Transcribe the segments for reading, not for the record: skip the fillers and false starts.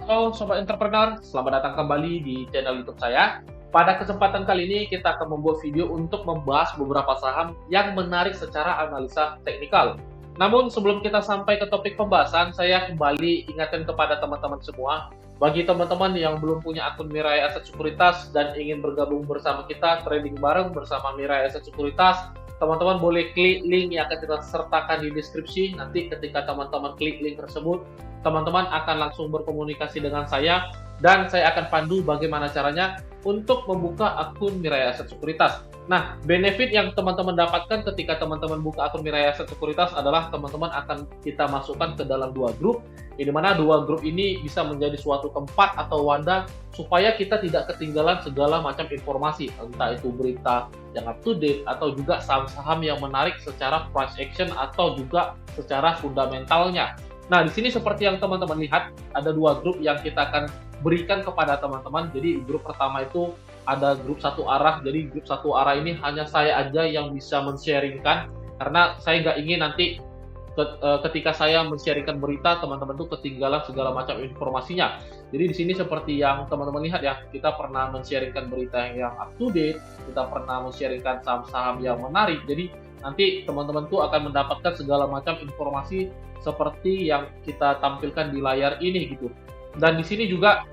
Halo Sobat Entrepreneur, selamat datang kembali di channel YouTube saya. Pada kesempatan kali ini kita akan membuat video untuk membahas beberapa saham yang menarik secara analisa teknikal. Namun sebelum kita sampai ke topik pembahasan, saya kembali ingatkan kepada teman-teman semua, bagi teman-teman yang belum punya akun Mirai Aset Sekuritas dan ingin bergabung bersama kita trading bareng bersama Mirai Aset Sekuritas, teman-teman boleh klik link yang akan kita sertakan di deskripsi. Nanti ketika teman-teman klik link tersebut, teman-teman akan langsung berkomunikasi dengan saya dan saya akan pandu bagaimana caranya untuk membuka akun Mirai Aset Sekuritas. Nah, benefit yang teman-teman dapatkan ketika teman-teman buka akun Mirai Aset Sekuritas adalah teman-teman akan kita masukkan ke dalam dua grup, di mana dua grup ini bisa menjadi suatu tempat atau wadah supaya kita tidak ketinggalan segala macam informasi, entah itu berita yang up to date atau juga saham-saham yang menarik secara price action atau juga secara fundamentalnya. Nah, di sini seperti yang teman-teman lihat, ada dua grup yang kita akan berikan kepada teman-teman. Jadi, grup pertama itu ada grup satu arah. Jadi, grup satu arah ini hanya saya aja yang bisa men-sharingkan, karena saya nggak ingin nanti ketika saya men-sharingkan berita, teman-teman tuh ketinggalan segala macam informasinya. Jadi, di sini seperti yang teman-teman lihat ya, kita pernah men-sharingkan berita yang up to date, kita pernah men-sharingkan saham-saham yang menarik. Jadi, nanti teman-teman tuh akan mendapatkan segala macam informasi seperti yang kita tampilkan di layar ini gitu. Dan di sini juga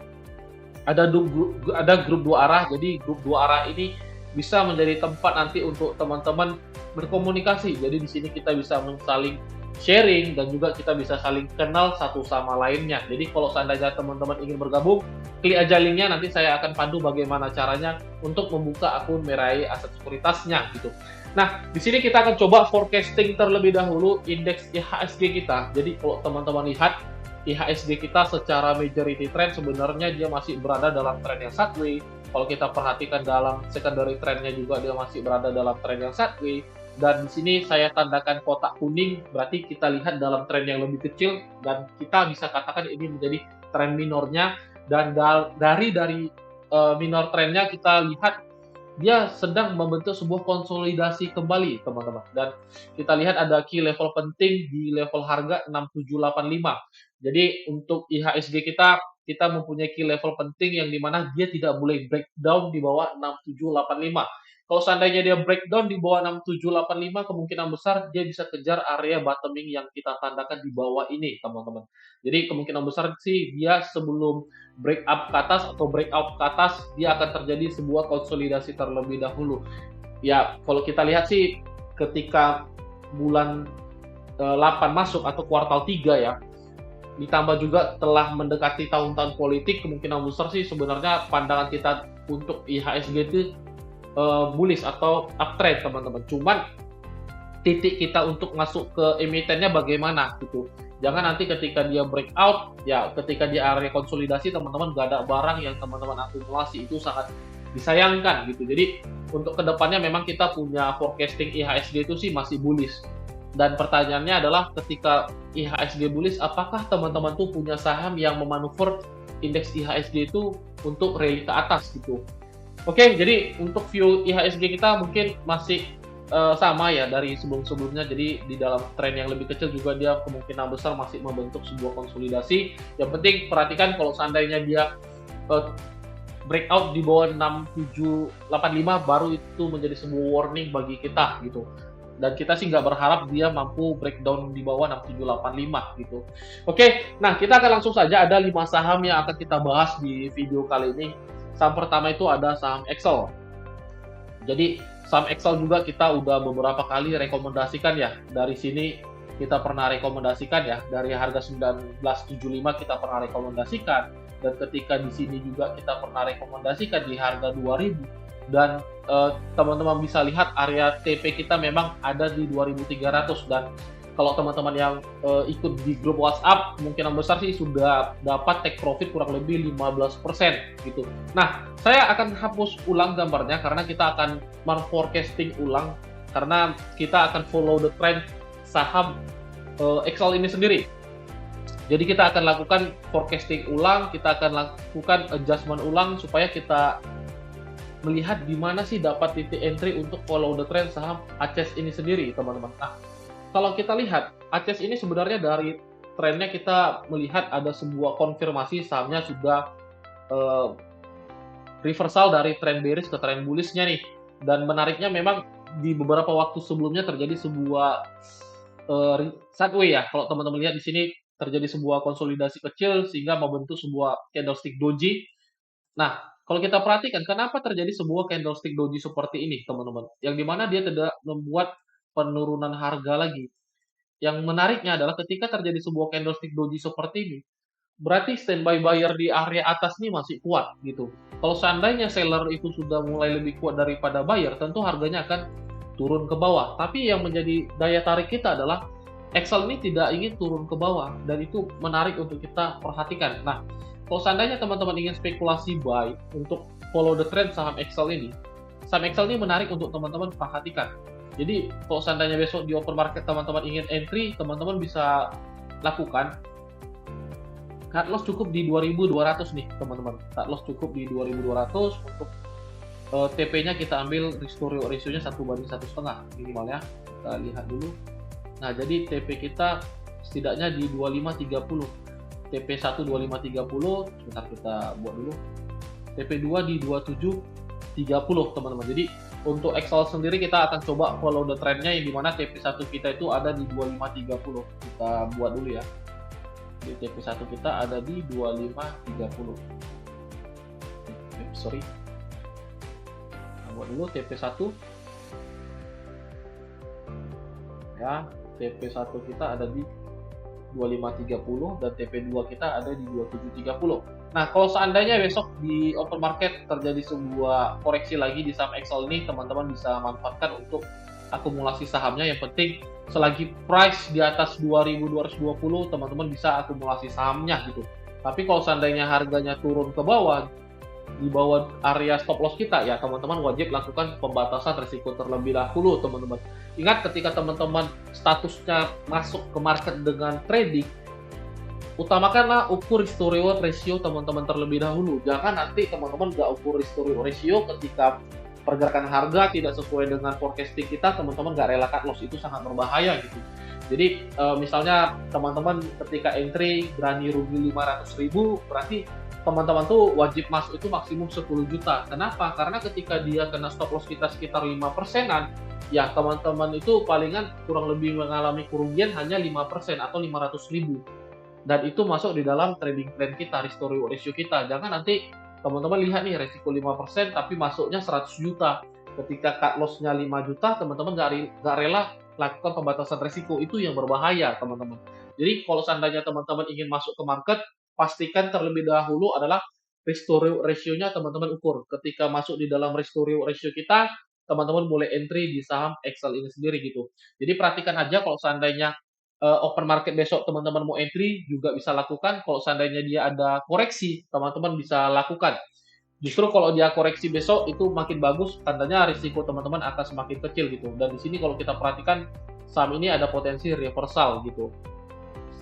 ada grup dua arah. Jadi grup dua arah ini bisa menjadi tempat nanti untuk teman-teman berkomunikasi. Jadi di sini kita bisa saling sharing dan juga kita bisa saling kenal satu sama lainnya. Jadi kalau seandainya teman-teman ingin bergabung, klik aja linknya, nanti saya akan pandu bagaimana caranya untuk membuka akun Mirai Aset Sekuritasnya gitu. Nah, di sini kita akan coba forecasting terlebih dahulu indeks IHSG kita. Jadi kalau teman-teman lihat IHSG kita secara majority trend sebenarnya dia masih berada dalam trend yang sideways. Kalau kita perhatikan dalam secondary trendnya juga dia masih berada dalam trend yang sideways. Dan di sini saya tandakan kotak kuning, berarti kita lihat dalam tren yang lebih kecil dan kita bisa katakan ini menjadi tren minornya. Dan dari minor trennya kita lihat dia sedang membentuk sebuah konsolidasi kembali, teman-teman. Dan kita lihat ada key level penting di level harga 6785. Jadi untuk IHSG kita mempunyai key level penting yang dimana dia tidak boleh breakdown di bawah 6785. Kalau seandainya dia breakdown di bawah 6785, kemungkinan besar dia bisa kejar area bottoming yang kita tandakan di bawah ini, teman-teman. Jadi kemungkinan besar sih dia sebelum break up ke atas atau breakout ke atas, dia akan terjadi sebuah konsolidasi terlebih dahulu. Ya, kalau kita lihat sih ketika bulan 8 masuk atau kuartal 3 ya, ditambah juga telah mendekati tahun-tahun politik, kemungkinan besar sih sebenarnya pandangan kita untuk IHSG itu bullish atau uptrend, teman-teman. Cuman titik kita untuk masuk ke emitennya bagaimana gitu. Jangan nanti ketika dia breakout, ya ketika dia area konsolidasi, teman-teman gak ada barang yang teman-teman akumulasi, itu sangat disayangkan gitu. Jadi untuk kedepannya memang kita punya forecasting IHSG itu sih masih bullish. Dan pertanyaannya adalah ketika IHSG bullish, apakah teman-teman tuh punya saham yang memanuver indeks IHSG itu untuk rally ke atas gitu. Oke, jadi untuk view IHSG kita mungkin masih sama ya dari sebelum-sebelumnya. Jadi di dalam tren yang lebih kecil juga dia kemungkinan besar masih membentuk sebuah konsolidasi. Yang penting perhatikan kalau seandainya dia breakout di bawah 6785, baru itu menjadi sebuah warning bagi kita gitu. Dan kita sih nggak berharap dia mampu breakdown di bawah 6785 gitu. Oke, nah kita akan langsung saja, ada 5 saham yang akan kita bahas di video kali ini. Saham pertama itu ada saham Excel. Jadi saham Excel juga kita udah beberapa kali rekomendasikan ya. Dari sini kita pernah rekomendasikan ya, dari harga 1975 kita pernah rekomendasikan, dan ketika di sini juga kita pernah rekomendasikan di harga 2000. Dan teman-teman bisa lihat area TP kita memang ada di 2300. Dan kalau teman-teman yang ikut di grup WhatsApp, kemungkinan besar sih sudah dapat take profit kurang lebih 15% gitu. Nah, saya akan hapus ulang gambarnya karena kita akan forecasting ulang, karena kita akan follow the trend saham Excel ini sendiri. Jadi kita akan lakukan forecasting ulang, kita akan lakukan adjustment ulang supaya kita melihat di mana sih dapat titik entry untuk follow the trend saham ACES ini sendiri, teman-teman. Nah, kalau kita lihat, ACES ini sebenarnya dari trennya kita melihat ada sebuah konfirmasi sahamnya sudah eh, reversal dari tren bearish ke tren bullish-nya nih. Dan menariknya memang di beberapa waktu sebelumnya terjadi sebuah sideway ya. Kalau teman-teman lihat di sini terjadi sebuah konsolidasi kecil sehingga membentuk sebuah candlestick doji. Nah, kalau kita perhatikan kenapa terjadi sebuah candlestick doji seperti ini, teman-teman. Yang dimana dia tidak membuat penurunan harga lagi. Yang menariknya adalah ketika terjadi sebuah candlestick doji seperti ini, berarti standby buyer di area atas ini masih kuat gitu. Kalau seandainya seller itu sudah mulai lebih kuat daripada buyer, tentu harganya akan turun ke bawah. Tapi yang menjadi daya tarik kita adalah Excel ini tidak ingin turun ke bawah, dan itu menarik untuk kita perhatikan. Nah, kalau seandainya teman-teman ingin spekulasi buy untuk follow the trend saham Excel ini menarik untuk teman-teman perhatikan. Jadi kalau seandainya besok di open market teman-teman ingin entry, teman-teman bisa lakukan cut loss cukup di 2200 nih teman-teman. Cut loss cukup di 2200. Untuk TP-nya kita ambil ratio-nya 1:1,5 minimal ya. Kita lihat dulu. Nah, jadi TP kita setidaknya di 2530. TP1 2530, sebentar kita buat dulu. TP2 di 2730 teman-teman. Jadi untuk Excel sendiri kita akan coba follow the trend-nya yang dimana TP1 kita itu ada di 2530. Kita buat dulu ya. Di TP1 kita ada di 2530. Sorry. Nah, buat dulu TP1. Ya, TP1 kita ada di 2530 dan TP2 kita ada di 2730. Nah, kalau seandainya besok di open market terjadi sebuah koreksi lagi di saham Excel ini, teman-teman bisa manfaatkan untuk akumulasi sahamnya. Yang penting selagi price di atas 2220, teman-teman bisa akumulasi sahamnya gitu. Tapi kalau seandainya harganya turun ke bawah, di bawah area stop loss kita, ya teman-teman wajib lakukan pembatasan risiko terlebih dahulu, teman-teman. Ingat, ketika teman-teman statusnya masuk ke market dengan trading, utamakanlah ukur risk to reward ratio teman-teman terlebih dahulu. Jangan nanti teman-teman nggak ukur risk to reward ratio ketika pergerakan harga tidak sesuai dengan forecasting kita, teman-teman nggak rela cut loss. Itu sangat berbahaya gitu. Jadi misalnya teman-teman ketika entry berani rugi 500.000, berarti teman-teman tuh wajib masuk itu maksimum 10 juta. Kenapa? Karena ketika dia kena stop loss kita sekitar 5%-an, ya teman-teman itu palingan kurang lebih mengalami kerugian hanya 5% atau 500.000. Dan itu masuk di dalam trading plan kita, risk to reward ratio kita. Jangan nanti teman-teman lihat nih resiko 5% tapi masuknya 100 juta. Ketika cut loss-nya 5 juta, teman-teman nggak rela lakukan pembatasan resiko. Itu yang berbahaya, teman-teman. Jadi kalau seandainya teman-teman ingin masuk ke market, pastikan terlebih dahulu adalah risk to reward ratio-nya teman-teman ukur. Ketika masuk di dalam risk to reward ratio kita, teman-teman boleh entry di saham Excel ini sendiri gitu. Jadi perhatikan aja kalau seandainya open market besok teman-teman mau entry juga bisa lakukan. Kalau seandainya dia ada koreksi, teman-teman bisa lakukan. Justru kalau dia koreksi besok itu makin bagus, tandanya risiko teman-teman akan semakin kecil gitu. Dan di sini kalau kita perhatikan saham ini ada potensi reversal gitu.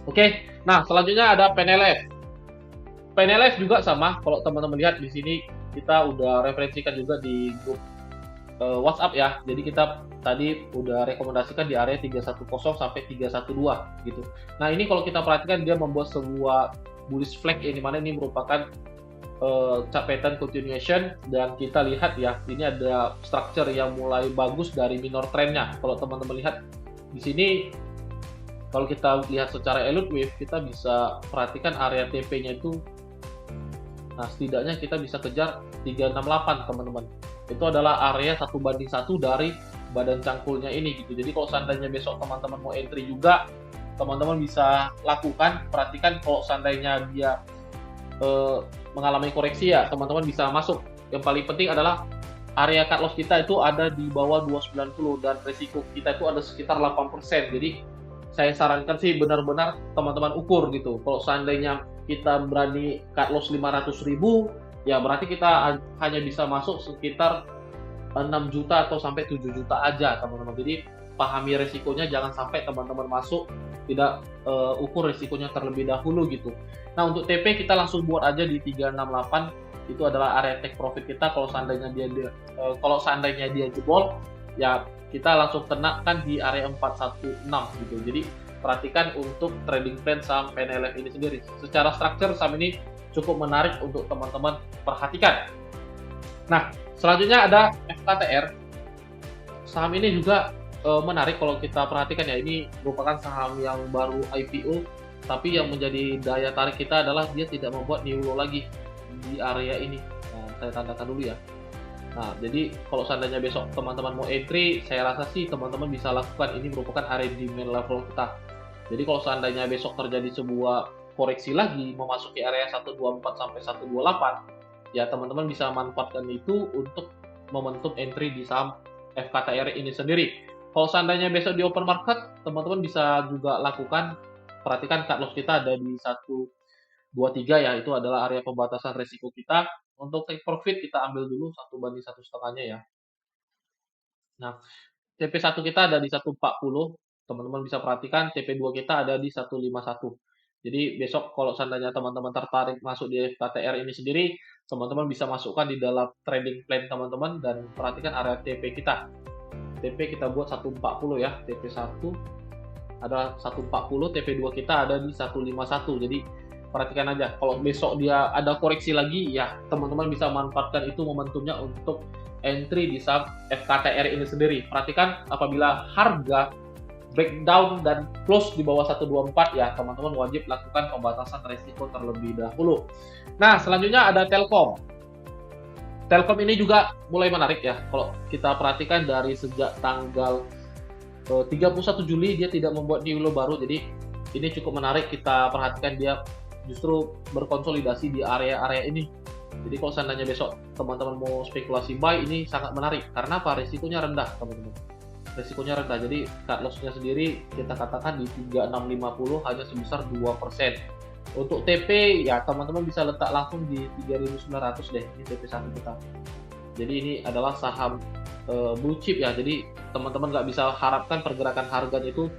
Oke, nah selanjutnya ada PNLF. PNLF juga sama, kalau teman-teman lihat di sini kita udah referensikan juga di grup WhatsApp ya. Jadi kita tadi udah rekomendasikan di area 310 sampai 312 gitu. Nah, ini kalau kita perhatikan dia membuat sebuah bullish flag yang dimana ini merupakan chart pattern continuation, dan kita lihat ya, ini ada structure yang mulai bagus dari minor trendnya. Kalau teman-teman lihat di sini, kalau kita lihat secara elute wave, kita bisa perhatikan area TP-nya itu. Nah, setidaknya kita bisa kejar 368, teman-teman. Itu adalah area 1:1 dari badan cangkulnya ini gitu. Jadi kalau seandainya besok teman-teman mau entry juga, teman-teman bisa lakukan. Perhatikan kalau seandainya dia mengalami koreksi, ya teman-teman bisa masuk. Yang paling penting adalah area cut loss kita itu ada di bawah 290 dan resiko kita itu ada sekitar 8%. Jadi saya sarankan sih benar-benar teman-teman ukur gitu. Kalau seandainya kita berani cut loss 500.000, ya berarti kita hanya bisa masuk sekitar 6 juta atau sampai 7 juta aja, teman-teman. Jadi pahami resikonya, jangan sampai teman-teman masuk tidak ukur resikonya terlebih dahulu gitu. Nah, untuk TP kita langsung buat aja di 368. Itu adalah area take profit kita. Kalau seandainya dia jebol, ya kita langsung kenakan di area 416 gitu. Jadi perhatikan untuk trading plan saham PNLF ini sendiri. Secara struktur saham ini cukup menarik untuk teman-teman perhatikan. Nah, selanjutnya ada FKTR. Saham ini juga menarik kalau kita perhatikan ya. Ini merupakan saham yang baru IPO, tapi yang menjadi daya tarik kita adalah dia tidak membuat new low lagi di area ini. Nah, saya tandakan dulu ya. Nah, jadi kalau seandainya besok teman-teman mau entry, saya rasa sih teman-teman bisa lakukan. Ini merupakan area demand level kita. Jadi kalau seandainya besok terjadi sebuah koreksi lagi, memasuki area 124 sampai 128, ya teman-teman bisa manfaatkan itu untuk momentum entry di saham FKTR ini sendiri. Kalau seandainya besok di open market, teman-teman bisa juga lakukan, perhatikan cut loss kita ada di 123 ya, itu adalah area pembatasan resiko kita. Untuk take profit kita ambil dulu 1/1,5-nya ya. Nah, TP1 kita ada di 140, teman-teman bisa perhatikan TP2 kita ada di 151. Jadi besok kalau seandainya teman-teman tertarik masuk di FKTR ini sendiri, teman-teman bisa masukkan di dalam trading plan teman-teman dan perhatikan area TP kita. TP kita buat 140 ya, TP1 ada 140, TP2 kita ada di 151. Jadi perhatikan aja, kalau besok dia ada koreksi lagi, ya teman-teman bisa manfaatkan itu momentumnya untuk entry di saham FKTR ini sendiri. Perhatikan apabila harga breakdown dan close di bawah 124 ya, teman-teman wajib lakukan pembatasan resiko terlebih dahulu. Nah, selanjutnya ada Telkom. Telkom ini juga mulai menarik ya. Kalau kita perhatikan dari sejak tanggal 31 Juli dia tidak membuat new low baru, jadi ini cukup menarik. Kita perhatikan dia justru berkonsolidasi di area-area ini. Jadi kalau seandainya besok teman-teman mau spekulasi buy, ini sangat menarik. Karena apa? Risikonya rendah, teman-teman. Risikonya rendah. Jadi cut loss-nya sendiri kita katakan di 3650 hanya sebesar 2%. Untuk TP ya teman-teman bisa letak langsung di 3900 deh. Ini TP1 kita. Jadi ini adalah saham blue chip ya. Jadi teman-teman nggak bisa harapkan pergerakan harganya itu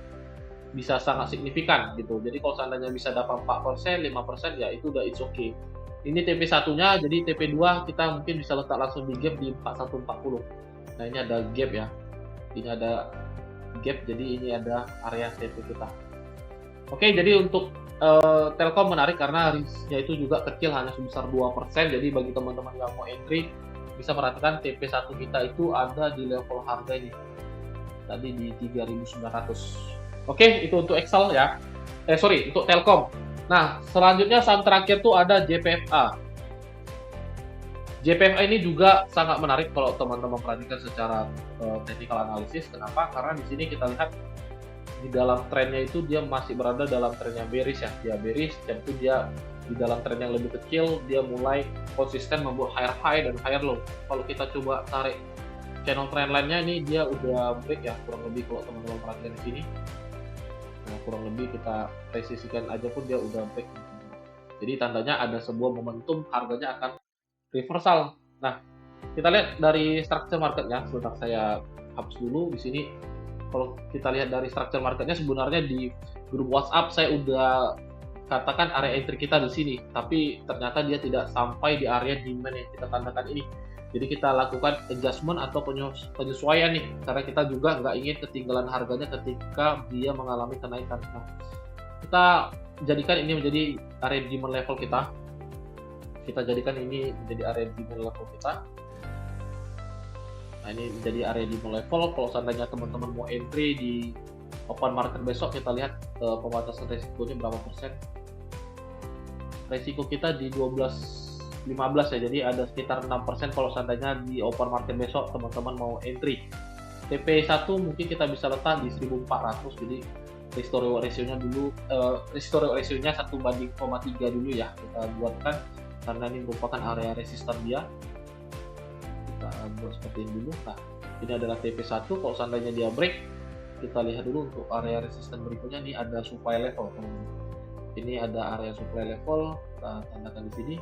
bisa sangat signifikan gitu. Jadi kalau seandainya bisa dapat 4%, 5% ya itu udah it's okay. Ini TP1-nya, jadi TP2 kita mungkin bisa letak langsung di gap di 4140. Nah, ini ada gap ya. Ini ada gap, jadi ini ada area TP kita. Oke, jadi untuk Telkom menarik karena risknya itu juga kecil, hanya sebesar 2%. Jadi bagi teman-teman yang mau entry bisa perhatikan TP1 kita itu ada di level harga ini. Tadi di 3900. Oke, itu untuk Excel ya. Untuk Telkom. Nah, selanjutnya saham terakhir tuh ada JPFA. JPFA ini juga sangat menarik kalau teman-teman perhatikan secara technical analysis. Kenapa? Karena di sini kita lihat di dalam trennya itu dia masih berada dalam trennya bearish ya. Dia bearish, dan itu dia di dalam tren yang lebih kecil, dia mulai konsisten membuat higher high dan higher low. Kalau kita coba tarik channel trendline-nya, ini dia udah break ya, kurang lebih kalau teman-teman perhatikan di sini. Nah, kurang lebih kita presisikan aja pun dia udah break. Jadi tandanya ada sebuah momentum harganya akan reversal. Nah, kita lihat dari structure marketnya. Sebentar saya hapus dulu di sini. Kalau kita lihat dari structure marketnya, sebenarnya di grup WhatsApp saya udah katakan area entry kita di sini, tapi ternyata dia tidak sampai di area demand yang kita tandakan ini. Jadi kita lakukan adjustment atau penyesuaian nih, karena kita juga nggak ingin ketinggalan harganya ketika dia mengalami kenaikan. Nah, kita jadikan ini menjadi area demand level kita. Kita jadikan ini menjadi area demand level kita. Nah, ini menjadi area demand level. Kalau seandainya teman-teman mau entry di open market besok, kita lihat pembatasan resikonya berapa persen. Resiko kita di 12.15 ya, jadi ada sekitar 6% kalau seandainya di open market besok teman-teman mau entry. TP1 mungkin kita bisa letak di 1400, jadi restore ratio-nya dulu, restore ratio-nya 1/3 dulu ya kita buatkan, karena ini merupakan area resisten dia. Kita buat seperti ini dulu. Nah, ini adalah TP1. Kalau seandainya dia break, kita lihat dulu untuk area resisten berikutnya. Ini ada supply level, teman-teman. Ini ada area supply level, kita tandakan di sini.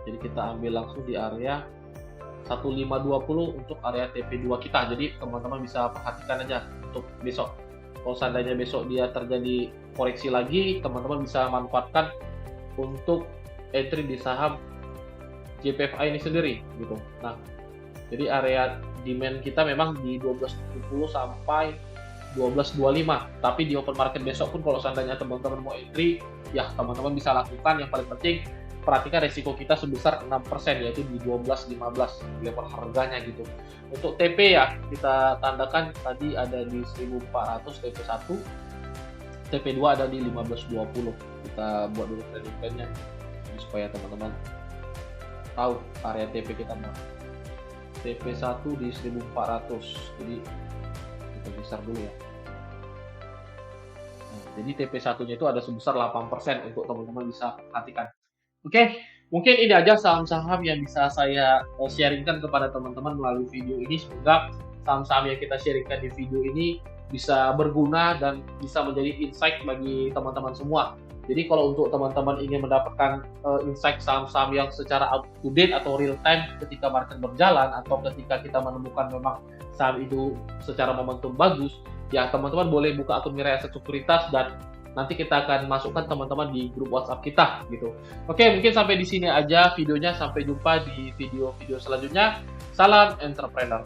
Jadi kita ambil langsung di area 1520 untuk area TP2 kita. Jadi teman-teman bisa perhatikan aja untuk besok. Kalau seandainya besok dia terjadi koreksi lagi, teman-teman bisa manfaatkan untuk entry di saham JPFA ini sendiri gitu. Nah, jadi area demand kita memang di 12.70 sampai 12.25. Tapi di open market besok pun kalau seandainya teman-teman mau entry, ya teman-teman bisa lakukan. Yang paling penting perhatikan resiko kita sebesar 6%, yaitu di 12.15 level harganya gitu. Untuk TP ya kita tandakan tadi ada di 1400 TP1, TP2 ada di 1520. Kita buat dulu trading plan-nya supaya teman-teman tahu area TP kita mana. TP1 di 1400, jadi kita besar dulu ya. Nah, jadi TP1 nya itu ada sebesar 8% untuk teman-teman bisa perhatikan. Oke, mungkin ini aja saham-saham yang bisa saya sharingkan kepada teman-teman melalui video ini. Semoga saham-saham yang kita sharingkan di video ini bisa berguna dan bisa menjadi insight bagi teman-teman semua. Jadi kalau untuk teman-teman ingin mendapatkan insight saham-saham yang secara up to date atau real time ketika market berjalan, atau ketika kita menemukan memang saham itu secara momentum bagus, ya teman-teman boleh buka akun Mirae Aset Sekuritas dan nanti kita akan masukkan teman-teman di grup WhatsApp kita gitu. Oke, mungkin sampai di sini aja videonya. Sampai jumpa di video-video selanjutnya. Salam entrepreneur.